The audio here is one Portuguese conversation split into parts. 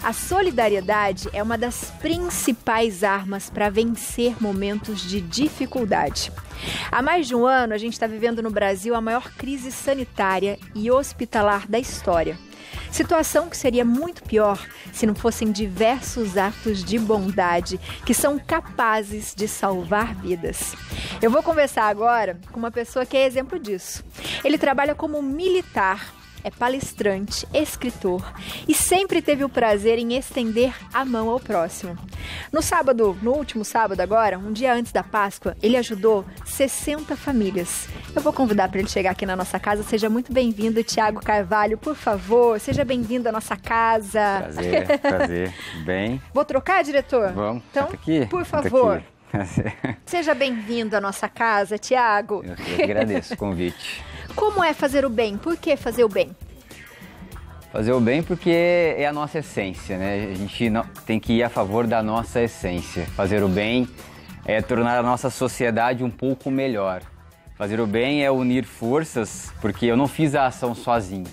A solidariedade é uma das principais armas para vencer momentos de dificuldade. Há mais de um ano, a gente está vivendo no Brasil a maior crise sanitária e hospitalar da história. Situação que seria muito pior se não fossem diversos atos de bondade que são capazes de salvar vidas. Eu vou conversar agora com uma pessoa que é exemplo disso. Ele trabalha como militar, é palestrante, escritor e sempre teve o prazer em estender a mão ao próximo. No último sábado agora, um dia antes da Páscoa, ele ajudou 60 famílias. Eu vou convidar para ele chegar aqui na nossa casa. Seja muito bem-vindo, Thiago Carvalho, por favor. Seja bem-vindo à nossa casa. Prazer. Bem. Vou trocar, diretor? Vamos. Então, aqui. por favor. Seja bem-vindo à nossa casa, Thiago. Eu que agradeço o convite. Como é fazer o bem? Por que fazer o bem? Fazer o bem porque é a nossa essência, né? A gente tem que ir a favor da nossa essência. Fazer o bem é tornar a nossa sociedade um pouco melhor. Fazer o bem é unir forças, porque eu não fiz a ação sozinho.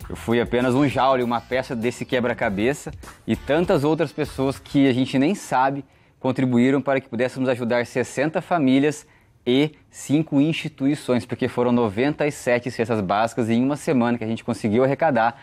Eu fui apenas um jaule, uma peça desse quebra-cabeça e tantas outras pessoas que a gente nem sabe contribuíram para que pudéssemos ajudar 60 famílias e 5 instituições, porque foram 97 cestas básicas em uma semana que a gente conseguiu arrecadar.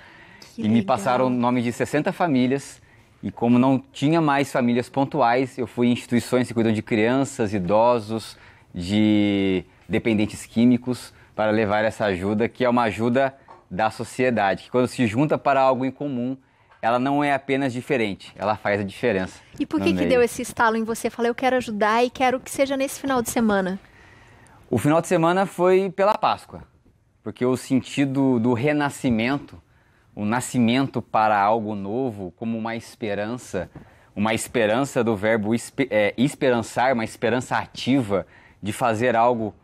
E me passaram o nome de 60 famílias e como não tinha mais famílias pontuais, eu fui em instituições que cuidam de crianças, idosos, de dependentes químicos para levar essa ajuda, que é uma ajuda da sociedade, que quando se junta para algo em comum, ela não é apenas diferente, ela faz a diferença. E por que deu esse estalo em você? Falei, eu quero ajudar e quero que seja nesse final de semana. O final de semana foi pela Páscoa, porque o sentido do renascimento, o nascimento para algo novo, como uma esperança do verbo esperançar, uma esperança ativa de fazer algo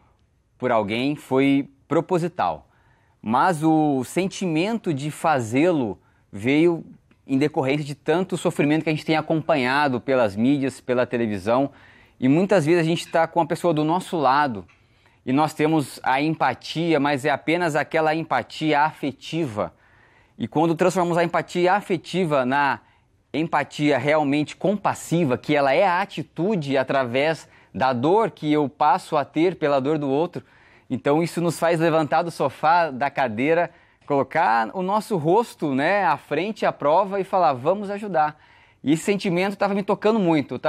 por alguém, foi proposital. Mas o sentimento de fazê-lo veio em decorrência de tanto sofrimento que a gente tem acompanhado pelas mídias, pela televisão, e muitas vezes a gente está com a pessoa do nosso lado e nós temos a empatia, mas é apenas aquela empatia afetiva. E quando transformamos a empatia afetiva na empatia realmente compassiva, que ela é a atitude através da dor que eu passo a ter pela dor do outro, então isso nos faz levantar do sofá, da cadeira, colocar o nosso rosto, né, à frente, à prova e falar, vamos ajudar. E esse sentimento estava me tocando muito.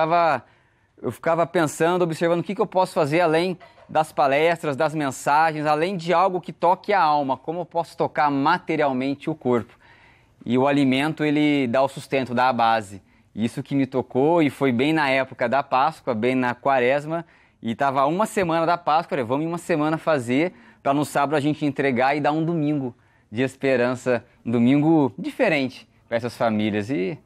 Eu ficava pensando, observando o que eu posso fazer além das palestras, das mensagens, além de algo que toque a alma, como eu posso tocar materialmente o corpo. E o alimento, ele dá o sustento, dá a base. Isso que me tocou e foi bem na época da Páscoa, bem na Quaresma, e estava uma semana da Páscoa, vamos em uma semana fazer, para no sábado a gente entregar e dar um domingo de esperança, um domingo diferente para essas famílias. E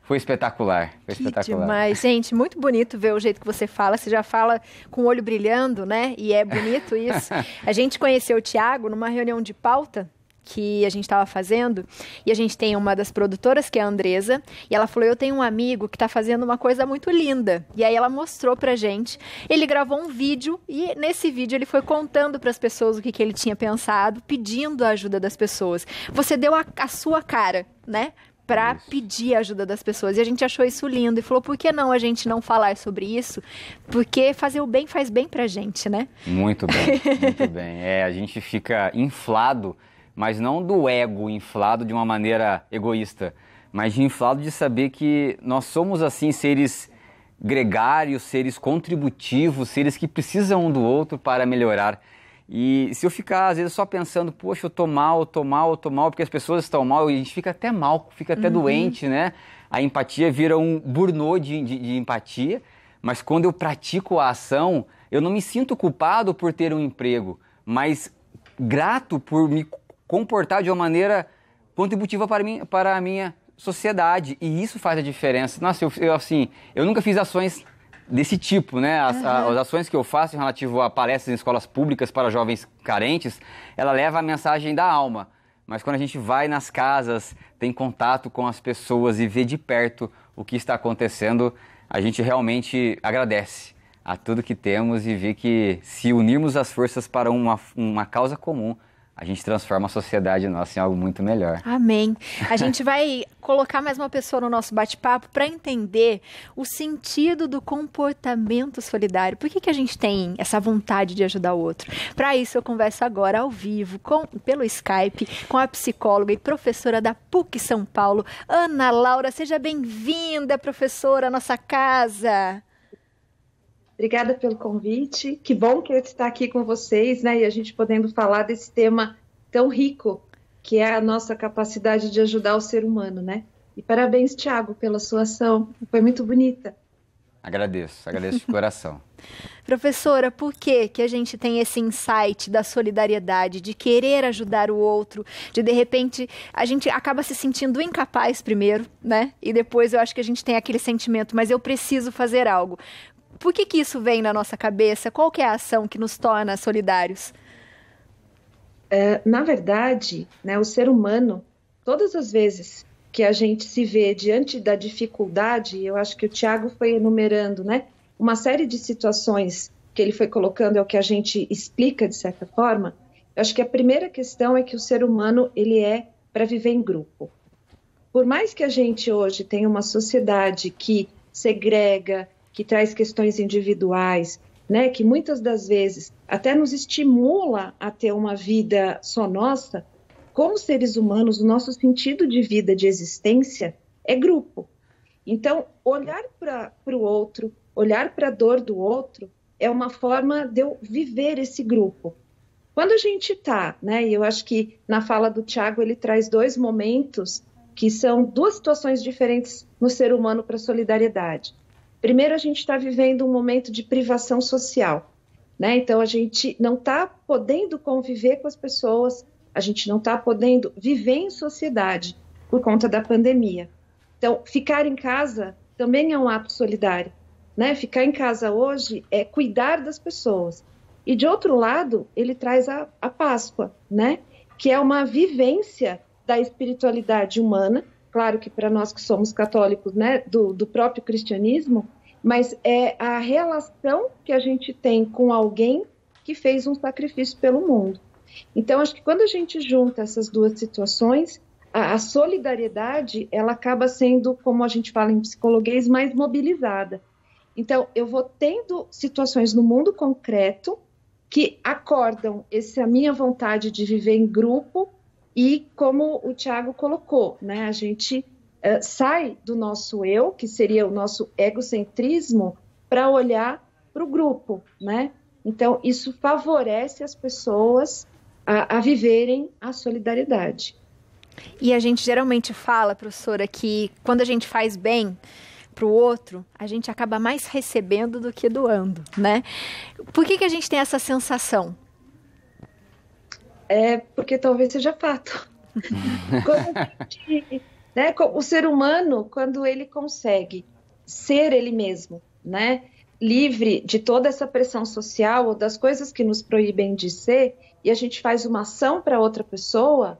foi espetacular, foi espetacular. Demais, gente, muito bonito ver o jeito que você já fala com o olho brilhando, né? E é bonito isso. A gente conheceu o Thiago numa reunião de pauta que a gente estava fazendo, e a gente tem uma das produtoras, que é a Andresa, e ela falou, eu tenho um amigo que está fazendo uma coisa muito linda, e aí ela mostrou pra gente, ele gravou um vídeo, e nesse vídeo ele foi contando para as pessoas o que ele tinha pensado, pedindo a ajuda das pessoas. Você deu a sua cara, né? Para pedir a ajuda das pessoas. E a gente achou isso lindo e falou, por que não a gente não falar sobre isso? Porque fazer o bem faz bem pra gente, né? Muito bem, muito bem. A gente fica inflado, mas não do ego inflado de uma maneira egoísta, mas de inflado de saber que nós somos, assim, seres gregários, seres contributivos, seres que precisam um do outro para melhorar. E se eu ficar, às vezes, só pensando, poxa, eu tô mal, porque as pessoas estão mal, e a gente fica até mal, fica até doente, né? A empatia vira um burnout de empatia, mas quando eu pratico a ação, eu não me sinto culpado por ter um emprego, mas grato por me comportar de uma maneira contributiva para a minha sociedade, e isso faz a diferença. Nossa, eu nunca fiz ações desse tipo, né? As ações que eu faço em relativo a palestras em escolas públicas para jovens carentes, ela leva a mensagem da alma. Mas quando a gente vai nas casas, tem contato com as pessoas e vê de perto o que está acontecendo, a gente realmente agradece a tudo que temos e vê que se unirmos as forças para uma causa comum, a gente transforma a sociedade nossa em algo muito melhor. Amém. A gente vai colocar mais uma pessoa no nosso bate-papo para entender o sentido do comportamento solidário. Por que a gente tem essa vontade de ajudar o outro? Para isso, eu converso agora ao vivo, pelo Skype, com a psicóloga e professora da PUC São Paulo, Ana Laura. Seja bem-vinda, professora, à nossa casa. Obrigada pelo convite. Que bom que eu estar aqui com vocês, né? E a gente podendo falar desse tema tão rico, que é a nossa capacidade de ajudar o ser humano, né? E parabéns, Tiago, pela sua ação. Foi muito bonita. Agradeço de coração. Professora, por que a gente tem esse insight da solidariedade, de querer ajudar o outro, de repente, a gente acaba se sentindo incapaz primeiro, né? E depois eu acho que a gente tem aquele sentimento, mas eu preciso fazer algo. Por que isso vem na nossa cabeça? Qual que é a ação que nos torna solidários? Na verdade, né, o ser humano, todas as vezes que a gente se vê diante da dificuldade, eu acho que o Tiago foi enumerando, né, uma série de situações que ele foi colocando, é o que a gente explica de certa forma. Eu acho que a primeira questão é que o ser humano, ele é para viver em grupo. Por mais que a gente hoje tenha uma sociedade que segrega, que traz questões individuais, né, que muitas das vezes até nos estimula a ter uma vida só nossa, como seres humanos, o nosso sentido de vida, de existência, é grupo. Então, olhar para o outro, olhar para a dor do outro, é uma forma de eu viver esse grupo. Quando a gente está, né, e eu acho que na fala do Tiago ele traz dois momentos que são duas situações diferentes no ser humano para a solidariedade. Primeiro, a gente está vivendo um momento de privação social, né? Então, a gente não está podendo conviver com as pessoas, a gente não está podendo viver em sociedade por conta da pandemia. Então, ficar em casa também é um ato solidário, né? Ficar em casa hoje é cuidar das pessoas. E, de outro lado, ele traz a Páscoa, né? Que é uma vivência da espiritualidade humana, claro que para nós que somos católicos, né, do próprio cristianismo, mas é a relação que a gente tem com alguém que fez um sacrifício pelo mundo. Então, acho que quando a gente junta essas duas situações, a solidariedade, ela acaba sendo, como a gente fala em psicologuês, mais mobilizada. Então, eu vou tendo situações no mundo concreto que acordam a minha vontade de viver em grupo e, como o Tiago colocou, né, a gente sai do nosso eu, que seria o nosso egocentrismo, para olhar para o grupo, né? Então, isso favorece as pessoas a viverem a solidariedade. E a gente geralmente fala, professora, que quando a gente faz bem para o outro, a gente acaba mais recebendo do que doando, né? Por que a gente tem essa sensação? Porque talvez seja fato. Né, o ser humano, quando ele consegue ser ele mesmo, né, livre de toda essa pressão social ou das coisas que nos proíbem de ser, e a gente faz uma ação para outra pessoa,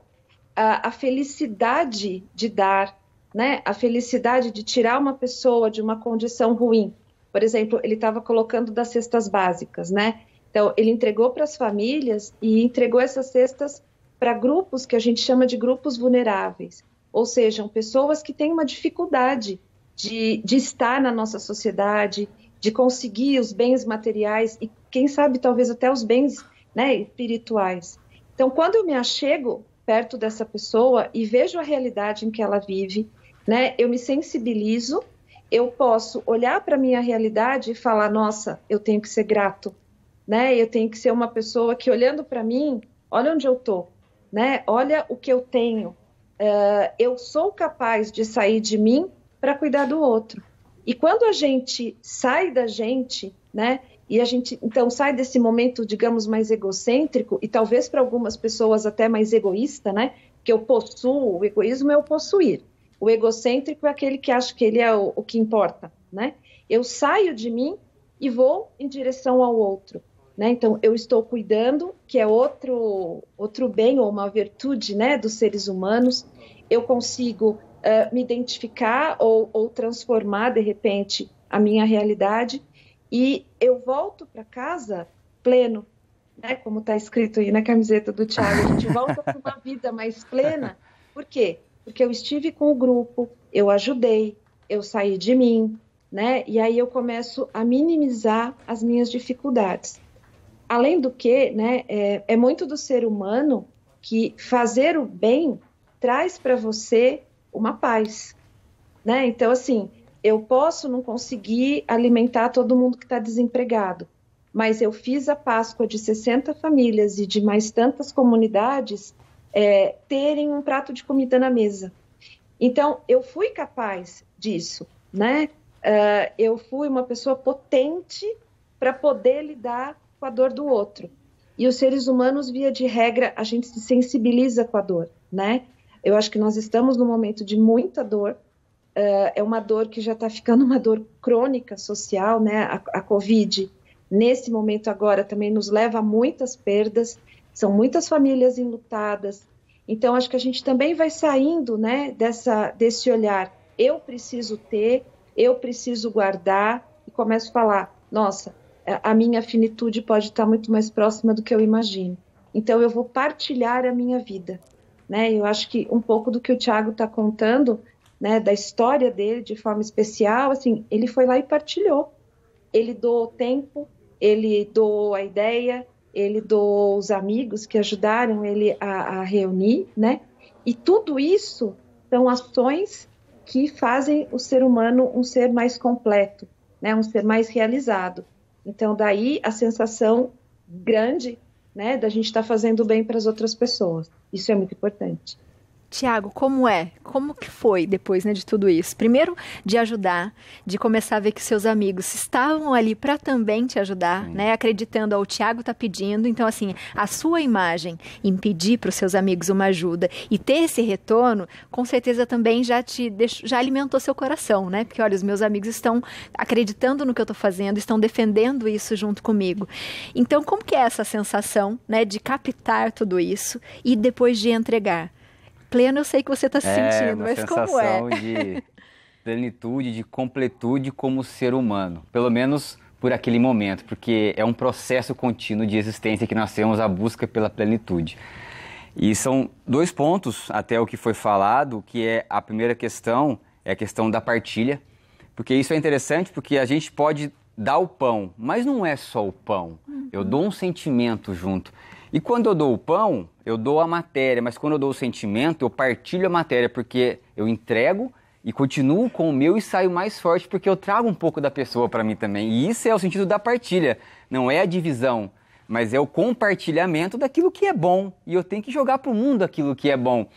a felicidade de dar, né, a felicidade de tirar uma pessoa de uma condição ruim. Por exemplo, ele estava colocando das cestas básicas, né? Então, ele entregou para as famílias e entregou essas cestas para grupos que a gente chama de grupos vulneráveis. Ou sejam, pessoas que têm uma dificuldade de estar na nossa sociedade, de conseguir os bens materiais e, quem sabe, talvez até os bens, né, espirituais. Então, quando eu me achego perto dessa pessoa e vejo a realidade em que ela vive, né, eu me sensibilizo, eu posso olhar para a minha realidade e falar, nossa, eu tenho que ser grato, né, eu tenho que ser uma pessoa que, olhando para mim, olha onde eu estou, né, olha o que eu tenho. Eu sou capaz de sair de mim para cuidar do outro. E quando a gente sai da gente, né, e a gente então sai desse momento, digamos, mais egocêntrico, e talvez para algumas pessoas até mais egoísta, né, que eu possuo, o egoísmo é o possuir. O egocêntrico é aquele que acha que ele é o que importa, né? Eu saio de mim e vou em direção ao outro. Né? Então, eu estou cuidando, que é outro bem ou uma virtude, né, dos seres humanos. Eu consigo me identificar ou transformar, de repente, a minha realidade e eu volto para casa pleno, né? Como está escrito aí na camiseta do Thiago, a gente volta para uma vida mais plena. Por quê? Porque eu estive com o grupo, eu ajudei, eu saí de mim, né? E aí eu começo a minimizar as minhas dificuldades. Além do que, né, é muito do ser humano que fazer o bem traz para você uma paz, né? Então, assim, eu posso não conseguir alimentar todo mundo que está desempregado, mas eu fiz a Páscoa de 60 famílias e de mais tantas comunidades terem um prato de comida na mesa. Então, eu fui capaz disso, né? Eu fui uma pessoa potente para poder lidar com a dor do outro. E os seres humanos, via de regra, a gente se sensibiliza com a dor, né? Eu acho que nós estamos num momento de muita dor, é uma dor que já está ficando uma dor crônica social, né? A Covid, nesse momento agora, também nos leva a muitas perdas, são muitas famílias enlutadas. Então, acho que a gente também vai saindo, né, desse olhar, eu preciso ter, eu preciso guardar, e começo a falar, nossa, a minha finitude pode estar muito mais próxima do que eu imagino. Então, eu vou partilhar a minha vida, né? Eu acho que um pouco do que o Thiago está contando, né, da história dele, de forma especial, assim, ele foi lá e partilhou. Ele doou tempo, ele doou a ideia, ele doou os amigos que ajudaram ele a reunir, né? E tudo isso são ações que fazem o ser humano um ser mais completo, né? Um ser mais realizado. Então, daí a sensação grande, né, da gente estar fazendo bem para as outras pessoas. Isso é muito importante. Tiago, como é? Como que foi depois, né, de tudo isso? Primeiro, de ajudar, de começar a ver que seus amigos estavam ali para também te ajudar, né? Acreditando, o Tiago está pedindo. Então, assim, a sua imagem em pedir para os seus amigos uma ajuda e ter esse retorno, com certeza também já alimentou seu coração, né? Porque, olha, os meus amigos estão acreditando no que eu estou fazendo, estão defendendo isso junto comigo. Então, como que é essa sensação, né, de captar tudo isso e depois de entregar? Pleno, eu sei que você está se sentindo, mas como é? Uma sensação de plenitude, de completude como ser humano, pelo menos por aquele momento, porque é um processo contínuo de existência que nós temos a busca pela plenitude. E são dois pontos, até o que foi falado, que é a primeira questão, é a questão da partilha, porque isso é interessante, porque a gente pode dar o pão, mas não é só o pão, eu dou um sentimento junto. E quando eu dou o pão, eu dou a matéria, mas quando eu dou o sentimento, eu partilho a matéria, porque eu entrego e continuo com o meu e saio mais forte, porque eu trago um pouco da pessoa para mim também. E isso é o sentido da partilha, não é a divisão, mas é o compartilhamento daquilo que é bom. E eu tenho que jogar para o mundo aquilo que é bom.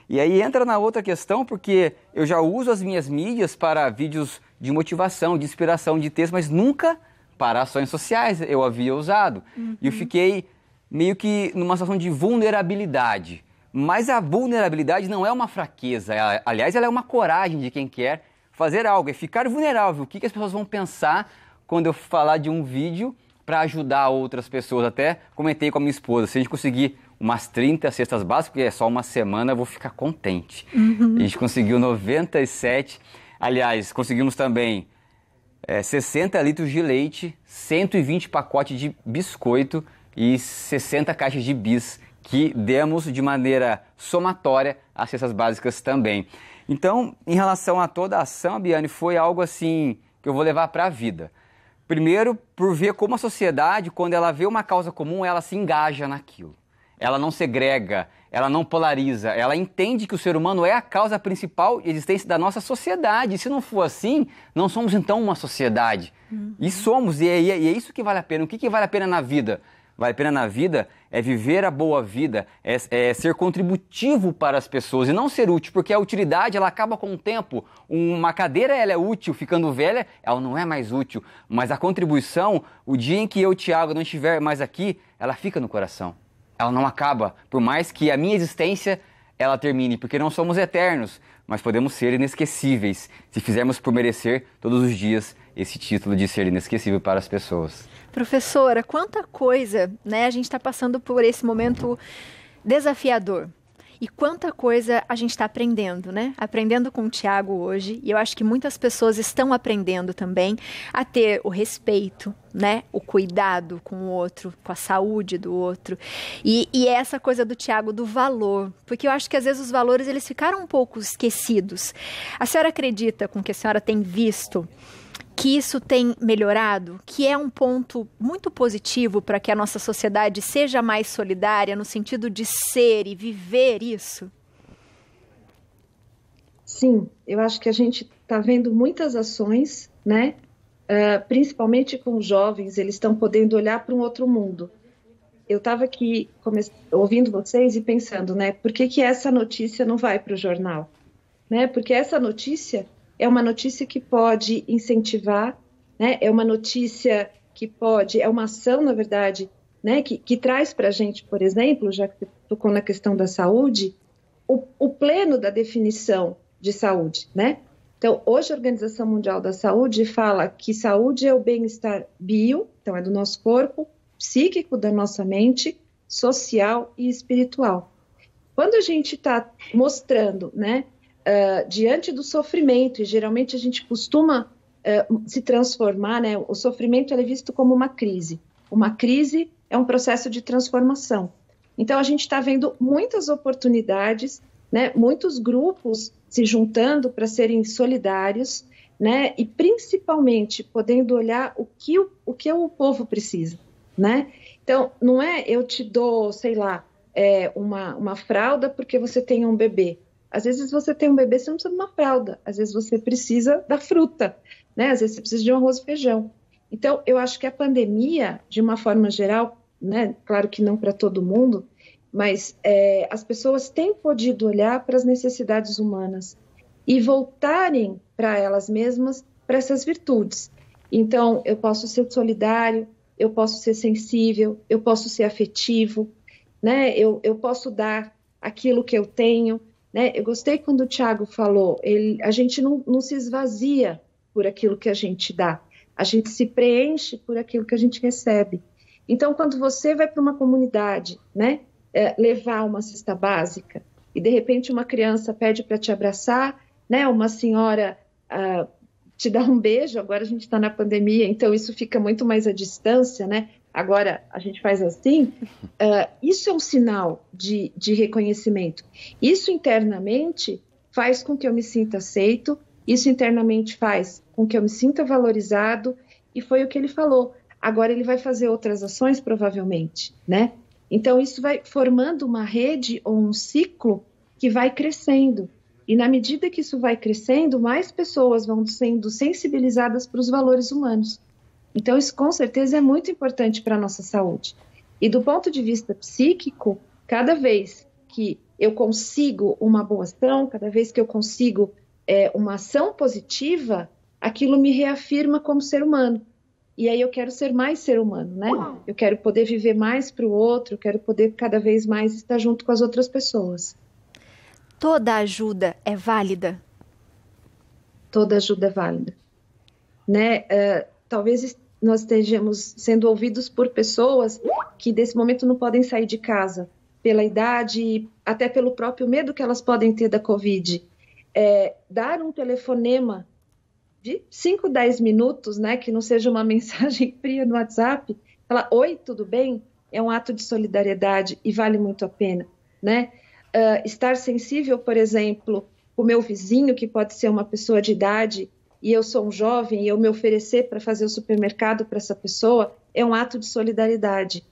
E aí entra na outra questão, porque eu já uso as minhas mídias para vídeos de motivação, de inspiração, de texto, mas nunca para ações sociais eu havia usado. E eu fiquei meio que numa situação de vulnerabilidade. Mas a vulnerabilidade não é uma fraqueza, aliás, ela é uma coragem de quem quer fazer algo, é ficar vulnerável. O que as pessoas vão pensar quando eu falar de um vídeo para ajudar outras pessoas? Até comentei com a minha esposa, se a gente conseguir umas 30 cestas básicas, porque é só uma semana, eu vou ficar contente. A gente conseguiu 97, aliás, conseguimos também 60 litros de leite, 120 pacotes de biscoito, e 60 caixas de bis que demos de maneira somatória às cestas básicas também. Então, em relação a toda a ação, Biane, foi algo assim que eu vou levar para a vida. Primeiro, por ver como a sociedade, quando ela vê uma causa comum, ela se engaja naquilo. Ela não segrega, ela não polariza, ela entende que o ser humano é a causa principal de existência da nossa sociedade. E se não for assim, não somos então uma sociedade. E somos, e é isso que vale a pena. O que vale a pena na vida? Vale a pena na vida é viver a boa vida, é ser contributivo para as pessoas e não ser útil, porque a utilidade ela acaba com o tempo. Uma cadeira ela é útil, ficando velha ela não é mais útil, mas a contribuição, o dia em que eu, Thiago, não estiver mais aqui, ela fica no coração, ela não acaba, por mais que a minha existência ela termine, porque não somos eternos, mas podemos ser inesquecíveis se fizermos por merecer todos os dias esse título de ser inesquecível para as pessoas. Professora, quanta coisa, né? A gente está passando por esse momento desafiador. E quanta coisa a gente está aprendendo, né? Aprendendo com o Tiago hoje. E eu acho que muitas pessoas estão aprendendo também a ter o respeito, né? O cuidado com o outro, com a saúde do outro. E é essa coisa do Tiago, do valor. Porque eu acho que às vezes os valores eles ficaram um pouco esquecidos. A senhora acredita, com o que a senhora tem visto, que isso tem melhorado, que é um ponto muito positivo para que a nossa sociedade seja mais solidária no sentido de ser e viver isso? Sim, eu acho que a gente está vendo muitas ações, né? Principalmente com os jovens, eles estão podendo olhar para um outro mundo. Eu estava aqui ouvindo vocês e pensando, né? Por que essa notícia não vai para o jornal? Né? Porque essa notícia é uma notícia que pode incentivar, né? É uma notícia que pode, é uma ação, na verdade, né? que traz para a gente, por exemplo, já que você tocou na questão da saúde, o pleno da definição de saúde, né? Então, hoje a Organização Mundial da Saúde fala que saúde é o bem-estar bio, então é do nosso corpo, psíquico, da nossa mente, social e espiritual. Quando a gente está mostrando, né? Diante do sofrimento, e geralmente a gente costuma se transformar, né? O sofrimento é visto como uma crise. Uma crise é um processo de transformação. Então, a gente está vendo muitas oportunidades, né? Muitos grupos se juntando para serem solidários, né? E principalmente podendo olhar o que o povo precisa, né? Então, não é eu te dou, sei lá, uma fralda porque você tem um bebê. Às vezes você tem um bebê, você não precisa de uma fralda. Às vezes você precisa da fruta, né? Às vezes você precisa de um arroz e feijão. Então, eu acho que a pandemia, de uma forma geral, né? Claro que não para todo mundo, mas as pessoas têm podido olhar para as necessidades humanas e voltarem para elas mesmas, para essas virtudes. Então, eu posso ser solidário, eu posso ser sensível, eu posso ser afetivo, né? Eu posso dar aquilo que eu tenho, né? Eu gostei quando o Tiago falou, a gente não se esvazia por aquilo que a gente dá, a gente se preenche por aquilo que a gente recebe. Então, quando você vai para uma comunidade, né, levar uma cesta básica, e de repente uma criança pede para te abraçar, né, uma senhora te dá um beijo, agora a gente está na pandemia, então isso fica muito mais à distância, né? Agora a gente faz assim, isso é um sinal de reconhecimento. Isso internamente faz com que eu me sinta aceito, isso internamente faz com que eu me sinta valorizado, e foi o que ele falou. Agora ele vai fazer outras ações, provavelmente, né? Então isso vai formando uma rede ou um ciclo que vai crescendo. E na medida que isso vai crescendo, mais pessoas vão sendo sensibilizadas para os valores humanos. Então, isso com certeza é muito importante para a nossa saúde. E do ponto de vista psíquico, cada vez que eu consigo uma boa ação, cada vez que eu consigo uma ação positiva, aquilo me reafirma como ser humano. E aí eu quero ser mais ser humano, né? Eu quero poder viver mais para o outro, eu quero poder cada vez mais estar junto com as outras pessoas. Toda ajuda é válida? Toda ajuda é válida. Né? Talvez nós estejamos sendo ouvidos por pessoas que, nesse momento, não podem sair de casa, pela idade, até pelo próprio medo que elas podem ter da Covid. Dar um telefonema de 5, 10 minutos, né, que não seja uma mensagem fria no WhatsApp, falar, oi, tudo bem? É um ato de solidariedade e vale muito a pena, né? Estar sensível, por exemplo, o meu vizinho, que pode ser uma pessoa de idade, e eu sou um jovem, e eu me oferecer para fazer o supermercado para essa pessoa, é um ato de solidariedade.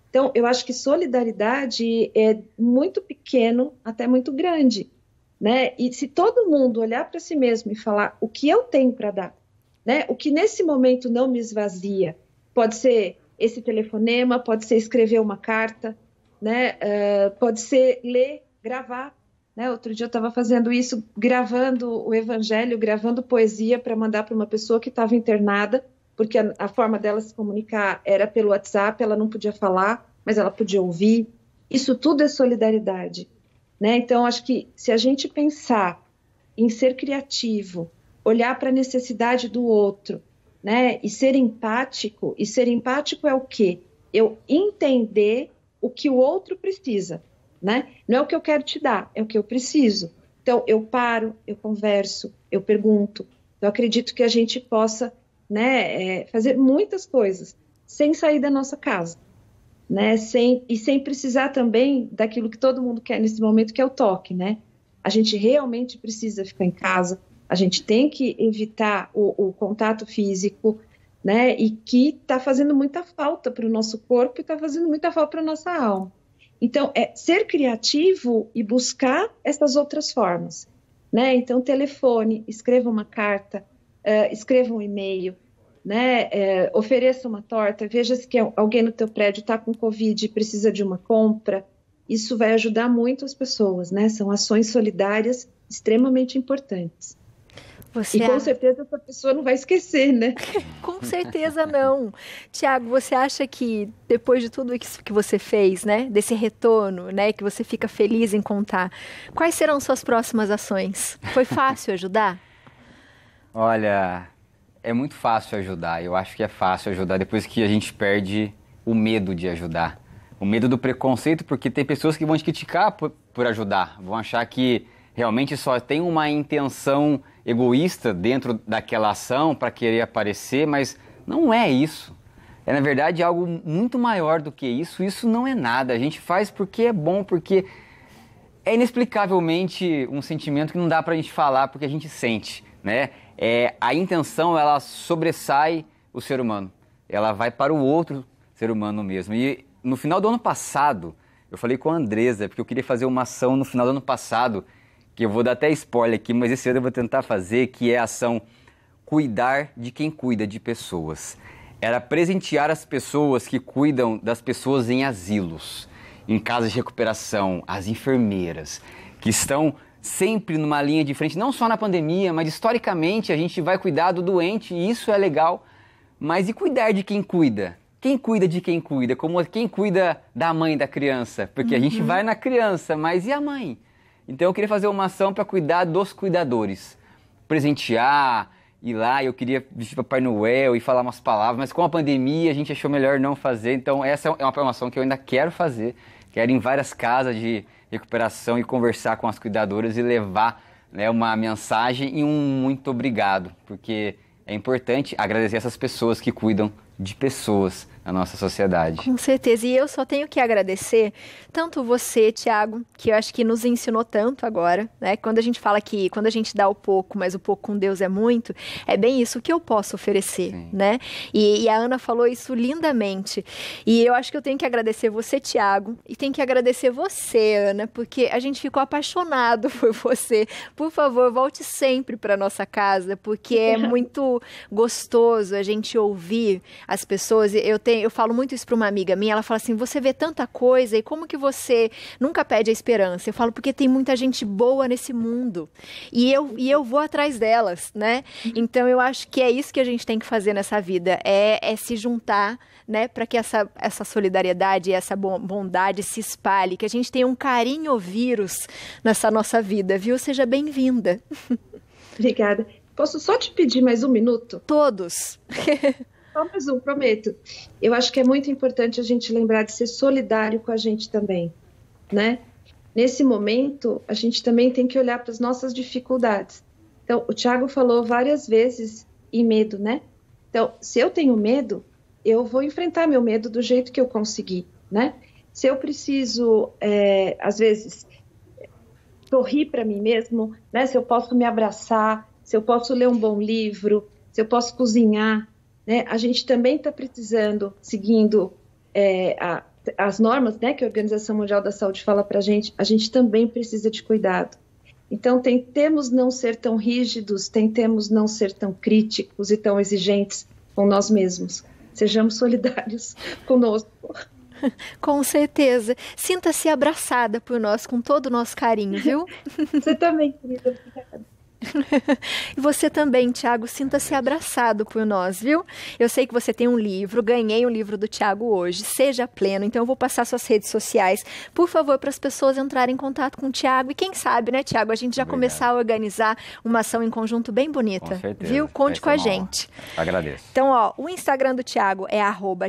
Então, eu acho que solidariedade é muito pequeno, até muito grande, né? E se todo mundo olhar para si mesmo e falar o que eu tenho para dar, né? O que nesse momento não me esvazia, pode ser esse telefonema, pode ser escrever uma carta, né? Pode ser ler, gravar, né? Outro dia eu estava fazendo isso, gravando o evangelho, gravando poesia para mandar para uma pessoa que estava internada, porque a forma dela se comunicar era pelo WhatsApp, ela não podia falar, mas ela podia ouvir. Isso tudo é solidariedade, né? Então, acho que se a gente pensar em ser criativo, olhar para a necessidade do outro, né? E ser empático é o quê? Eu entender o que o outro precisa, né? Não é o que eu quero te dar, é o que eu preciso. Então, eu paro, eu converso, eu pergunto. Eu acredito que a gente possa, né, fazer muitas coisas sem sair da nossa casa, né? Sem precisar também daquilo que todo mundo quer nesse momento, que é o toque, né? A gente realmente precisa ficar em casa, a gente tem que evitar o contato físico, né? E que está fazendo muita falta para o nosso corpo e está fazendo muita falta para a nossa alma. Então, é ser criativo e buscar essas outras formas, né? Então, telefone, escreva uma carta, escreva um e-mail, né? Ofereça uma torta, veja se alguém no teu prédio está com Covid e precisa de uma compra. Isso vai ajudar muito as pessoas, né? São ações solidárias extremamente importantes. E com certeza essa pessoa não vai esquecer, né? Com certeza não. Tiago, você acha que depois de tudo isso que você fez, né, desse retorno, né, que você fica feliz em contar, quais serão suas próximas ações? Foi fácil ajudar? Olha, é muito fácil ajudar. Eu acho que é fácil ajudar depois que a gente perde o medo de ajudar. O medo do preconceito, porque tem pessoas que vão te criticar por ajudar, vão achar que realmente só tem uma intenção egoísta dentro daquela ação para querer aparecer, mas não é isso. É, na verdade, algo muito maior do que isso. Isso não é nada. A gente faz porque é bom, porque é inexplicavelmente um sentimento que não dá para a gente falar, porque a gente sente, né? A intenção, ela sobressai o ser humano. Ela vai para o outro ser humano mesmo. E no final do ano passado, eu falei com a Andresa, porque eu queria fazer uma ação no final do ano passado, que eu vou dar até spoiler aqui, mas esse ano eu vou tentar fazer, que é a ação Cuidar de quem cuida de pessoas. Era presentear as pessoas que cuidam das pessoas em asilos, em casas de recuperação, as enfermeiras, que estão sempre numa linha de frente, não só na pandemia, mas historicamente a gente vai cuidar do doente, e isso é legal, mas e cuidar de quem cuida? Quem cuida de quem cuida? Como quem cuida da mãe da criança? Porque a gente vai na criança, mas e a mãe? Então eu queria fazer uma ação para cuidar dos cuidadores, presentear, ir lá, eu queria vestir Papai Noel e falar umas palavras, mas com a pandemia a gente achou melhor não fazer, então essa é uma ação que eu ainda quero fazer, quero ir em várias casas de recuperação e conversar com as cuidadoras e levar, né, uma mensagem e um muito obrigado, porque é importante agradecer essas pessoas que cuidam de pessoas na nossa sociedade. Com certeza, e eu só tenho que agradecer tanto você, Tiago, que eu acho que nos ensinou tanto agora, né? Quando a gente fala que quando a gente dá o pouco, mas o pouco com Deus é muito, é bem isso que eu posso oferecer, sim, né? E a Ana falou isso lindamente, e eu acho que eu tenho que agradecer você, Tiago, e tenho que agradecer você, Ana, porque a gente ficou apaixonado por você. Por favor, volte sempre para nossa casa, porque é muito gostoso a gente ouvir as pessoas. Eu falo muito isso para uma amiga minha, ela fala assim, você vê tanta coisa e como que você nunca perde a esperança? Eu falo, porque tem muita gente boa nesse mundo e eu vou atrás delas, né? Então eu acho que é isso que a gente tem que fazer nessa vida, é se juntar, né, para que essa solidariedade e essa bondade se espalhe, que a gente tenha um carinho vírus nessa nossa vida, viu? Seja bem-vinda. Obrigada. Posso só te pedir mais um minuto? Todos. Só mais um, prometo. Eu acho que é muito importante a gente lembrar de ser solidário com a gente também, né? Nesse momento, a gente também tem que olhar para as nossas dificuldades. Então, o Tiago falou várias vezes em medo, né? Então, se eu tenho medo, eu vou enfrentar meu medo do jeito que eu conseguir, né? Se eu preciso, às vezes, sorrir para mim mesmo, né? Se eu posso me abraçar, se eu posso ler um bom livro, se eu posso cozinhar, né? A gente também está precisando, seguindo as normas, né, que a Organização Mundial da Saúde fala para a gente também precisa de cuidado. Então, tentemos não ser tão rígidos, tentemos não ser tão críticos e tão exigentes com nós mesmos. Sejamos solidários conosco. Com certeza. Sinta-se abraçada por nós com todo o nosso carinho, viu? Você também, querida. Obrigada. E você também, Tiago, sinta-se abraçado por nós, viu? Eu sei que você tem um livro, ganhei um livro do Tiago hoje, Seja Pleno, então eu vou passar suas redes sociais, por favor, para as pessoas entrarem em contato com o Tiago. E quem sabe, né, Tiago, a gente já começar a organizar uma ação em conjunto bem bonita. Com certeza. Viu? Conte com a gente. Agradeço. Então, o Instagram do Tiago é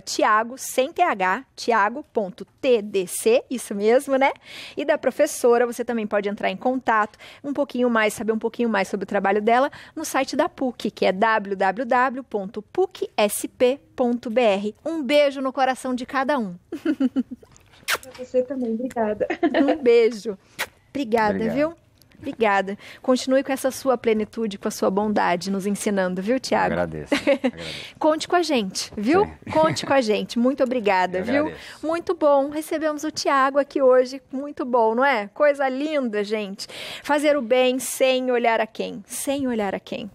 @Tiago, sem TH, Tiago.tdc, isso mesmo, né? E da professora, você também pode entrar em contato saber um pouquinho mais sobre o trabalho dela no site da PUC, que é www.pucsp.br. Um beijo no coração de cada um. Para você também, obrigada. Um beijo. Obrigada, viu? Obrigada. Continue com essa sua plenitude, com a sua bondade nos ensinando, viu, Tiago? Agradeço. Conte com a gente, viu? Sim. Conte com a gente. Muito obrigada, viu? Muito bom. Recebemos o Tiago aqui hoje. Muito bom, não é? Coisa linda, gente. Fazer o bem sem olhar a quem. Sem olhar a quem.